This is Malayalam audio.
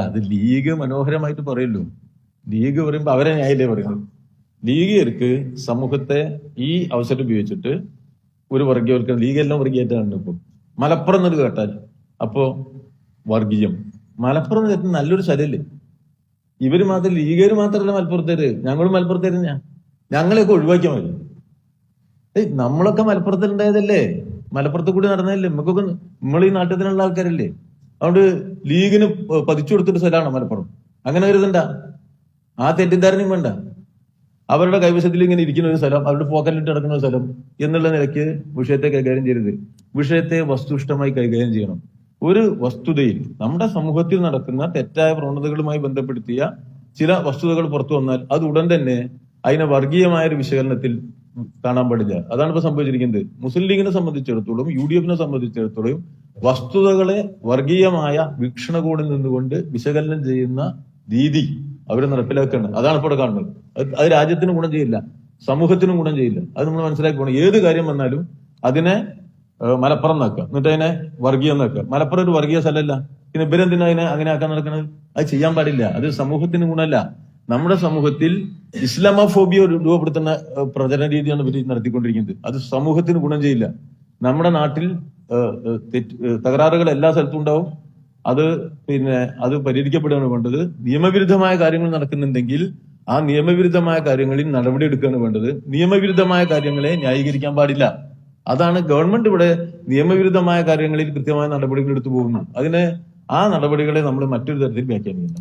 അത് ലീഗ് മനോഹരമായിട്ട് പറയല്ലോ. ലീഗ് പറയുമ്പോ അവരെ ന്യായല്ലേ പറയുന്നത്. ലീഗുകാർക്ക് സമൂഹത്തെ ഈ അവസരം ഉപയോഗിച്ചിട്ട് ഒരു വർഗീയവൽക്കരണം, ലീഗെല്ലാം വർഗീയമായിട്ടാണ് ഇപ്പൊ. മലപ്പുറം എന്നൊരു കേട്ടാൽ അപ്പോ വർഗീയം. മലപ്പുറം എന്ന് കേട്ടാൽ നല്ലൊരു സ്ഥലല്ലേ. ഇവര് മാത്രം, ലീഗുകാർ മാത്രമല്ല മലപ്പുറത്തേര്, ഞങ്ങളും മലപ്പുറത്തേര് തന്നെയാ. ഞങ്ങളെയൊക്കെ ഒഴിവാക്കിയാൽ മതി. നമ്മളൊക്കെ മലപ്പുറത്തുണ്ടായതല്ലേ, മലപ്പുറത്ത് കൂടി നടന്നതല്ലേ, നമുക്കൊക്കെ നമ്മൾ ഈ നാട്ടിലുള്ള ആൾക്കാരല്ലേ. അതുകൊണ്ട് ലീഗിന് പതിച്ചു കൊടുത്തൊരു സ്ഥലമാണ് മലപ്പുറം. അങ്ങനെ കരുതണ്ട, ആ തെറ്റിദ്ധാരണയും വേണ്ട. അവരുടെ കൈവശത്തിൽ ഇങ്ങനെ ഇരിക്കുന്ന ഒരു സ്ഥലം, അവരുടെ പോക്കറ്റിലിട്ട് നടക്കുന്ന ഒരു സ്ഥലം എന്നുള്ള നിലയ്ക്ക് വിഷയത്തെ കൈകാര്യം ചെയ്യരുത്. വിഷയത്തെ വസ്തുനിഷ്ഠമായി കൈകാര്യം ചെയ്യണം. ഒരു വസ്തുതയിൽ നമ്മുടെ സമൂഹത്തിൽ നടക്കുന്ന തെറ്റായ പ്രവണതകളുമായി ബന്ധപ്പെടുത്തിയ ചില വസ്തുതകൾ പുറത്തു വന്നാൽ അത് ഉടൻ തന്നെ അതിനെ വർഗീയമായ ഒരു വിശകലനത്തിൽ കാണാൻ പാടില്ല. അതാണ് ഇപ്പൊ സംഭവിച്ചിരിക്കുന്നത്. മുസ്ലിം ലീഗിനെ സംബന്ധിച്ചിടത്തോളം, UDF സംബന്ധിച്ചിടത്തോളം വസ്തുതകളെ വർഗീയമായ വീക്ഷണകോണിൽ നിന്നുകൊണ്ട് വിശകലനം ചെയ്യുന്ന രീതി അവർ നടപ്പിലാക്കുകയാണ്. അതാണ് ഇപ്പോൾ കാണുന്നത്. അത് രാജ്യത്തിന് ഗുണം ചെയ്യില്ല, സമൂഹത്തിനും ഗുണം ചെയ്യില്ല. അത് നമ്മൾ മനസ്സിലാക്കി പോകണം. ഏത് കാര്യം വന്നാലും അതിനെ മലപ്പുറം നോക്കുക, എന്നിട്ട് അതിനെ വർഗീയം നോക്കുക. മലപ്പുറം ഒരു വർഗീയ സ്ഥലമല്ല, പിന്നെ ഇവരെന്തിനാ അതിനെ അങ്ങനെ ആക്കാൻ നടക്കുന്നത്? അത് ചെയ്യാൻ പാടില്ല. അത് സമൂഹത്തിന് ഗുണമല്ല. നമ്മുടെ സമൂഹത്തിൽ ഇസ്ലാമോഫോബിയ രൂപപ്പെടുത്തുന്ന പ്രചരണ രീതിയാണ് ഇവർ നടത്തിക്കൊണ്ടിരിക്കുന്നത്. അത് സമൂഹത്തിന് ഗുണം ചെയ്യില്ല. നമ്മുടെ നാട്ടിൽ തകരാറുകൾ എല്ലാ സ്ഥലത്തും ഉണ്ടാവും. അത് പരിഹരിക്കപ്പെടുകയാണ് വേണ്ടത്. നിയമവിരുദ്ധമായ കാര്യങ്ങൾ നടക്കുന്നുണ്ടെങ്കിൽ ആ നിയമവിരുദ്ധമായ കാര്യങ്ങളിൽ നടപടി എടുക്കുകയാണ് വേണ്ടത്. നിയമവിരുദ്ധമായ കാര്യങ്ങളെ ന്യായീകരിക്കാൻ പാടില്ല. അതാണ് ഗവൺമെന്റ് ഇവിടെ നിയമവിരുദ്ധമായ കാര്യങ്ങളിൽ കൃത്യമായ നടപടികൾ എടുത്തു പോകുന്നു. ആ നടപടികളെ നമ്മൾ മറ്റൊരു തരത്തിൽ വ്യാഖ്യാനിക്കുന്നു.